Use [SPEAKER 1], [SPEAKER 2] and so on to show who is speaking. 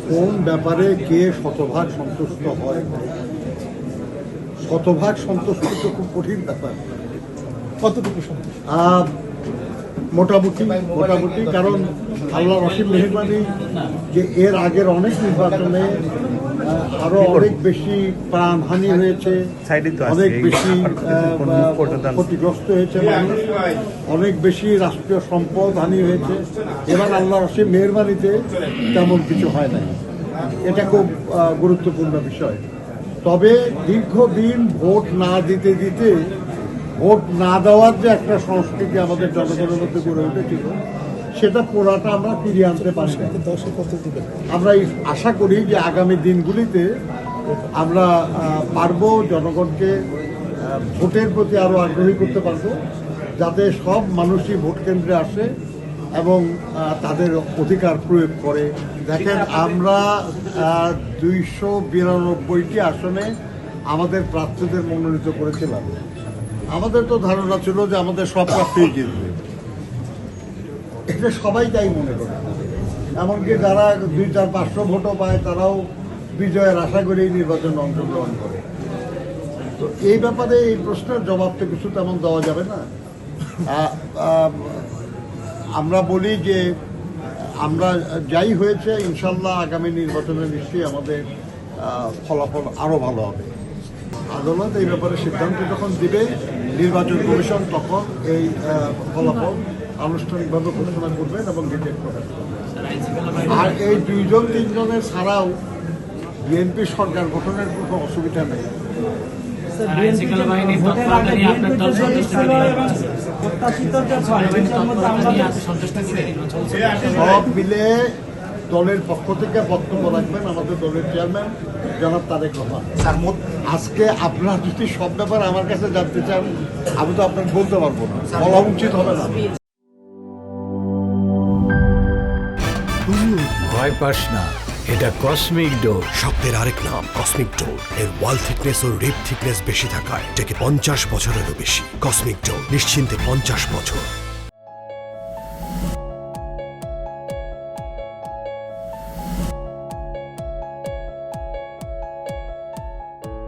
[SPEAKER 1] কোন ব্যাপারে কে শতভাগ সন্তুষ্ট হয়, শতভাগ সন্তুষ্ট তো খুব কঠিন ব্যাপার।
[SPEAKER 2] কতটুকু সন্তুষ্ট?
[SPEAKER 1] মোটামুটি, কারণ আল্লাহ অসীম মেহেরবানি যে এর আগের অনেক নির্বাচনে আরো অনেক বেশি প্রাণহানি হয়েছে, অনেক বেশি ক্ষতিগ্রস্ত হয়েছে মানুষ, অনেক বেশি রাষ্ট্রীয় সম্পদ হানি হয়েছে। এবার আল্লাহ অসীম মেহেরবানিতে তেমন কিছু হয় নাই। এটা খুব গুরুত্বপূর্ণ বিষয়। তবে দীর্ঘদিন ভোট না দিতে ভোট না দেওয়ার যে একটা সংস্কৃতি আমাদের জনগণের মধ্যে গড়ে উঠেছিল, সেটা পুরাটা আমরা ফিরিয়ে আনতে পারি। আমরা আশা করি যে আগামী দিনগুলিতে আমরা পারবো জনগণকে ভোটের প্রতি আরো আগ্রহী করতে পারবো, যাতে সব মানুষই ভোট কেন্দ্রে আসে এবং তাদের অধিকার প্রয়োগ করে। দেখেন, আমরা 292টি আসনে আমাদের প্রার্থীদের মনোনীত করেছিলাম। আমাদের তো ধারণা ছিল যে আমাদের সব প্রার্থীই জিতবে, এটা সবাই তাই মনে করে। এমনকি যারা 200-500 ভোটও পায় তারাও বিজয়ের আশা করেই নির্বাচনে অংশগ্রহণ করে। তো এই ব্যাপারে এই প্রশ্নের জবাব তো কিছু তেমন দেওয়া যাবে না। আমরা বলি যে আমরা যাই হয়েছে, ইনশাল্লাহ আগামী নির্বাচনে নিশ্চয়ই আমাদের ফলাফল আরও ভালো হবে। আদালত এই ব্যাপারে সিদ্ধান্ত যখন দিবে, নির্বাচন কমিশন তখন এই ফলাফল আনুষ্ঠানিকভাবে ঘোষণা করবেন এবং গেজেট প্রকাশ করবেন। আর এই 2-3 ছাড়াও বিএনপি সরকার গঠনের কোনো অসুবিধা নেই। সব মিলে দলের পক্ষ থেকে বক্তব্য রাখবেন আমাদের দলের চেয়ারম্যান জনাব তারেক রহমান। আজকে আপনার যদি সব ব্যাপার আমার কাছে জানতে চান, আমি তো আপনাকে বলতে পারবো না, বলা উচিত হবে না।
[SPEAKER 3] ভয় পাস না, এটা কসমিক ডোর।
[SPEAKER 4] শব্দের আরেক নাম কসমিক ডোর। এর ওয়াল থিকনেস ও রিপ থিকনেস বেশি থাকায় এটাকে 50 বছরেরও বেশি। কসমিক ডোর, নিশ্চিন্তে 50 বছর।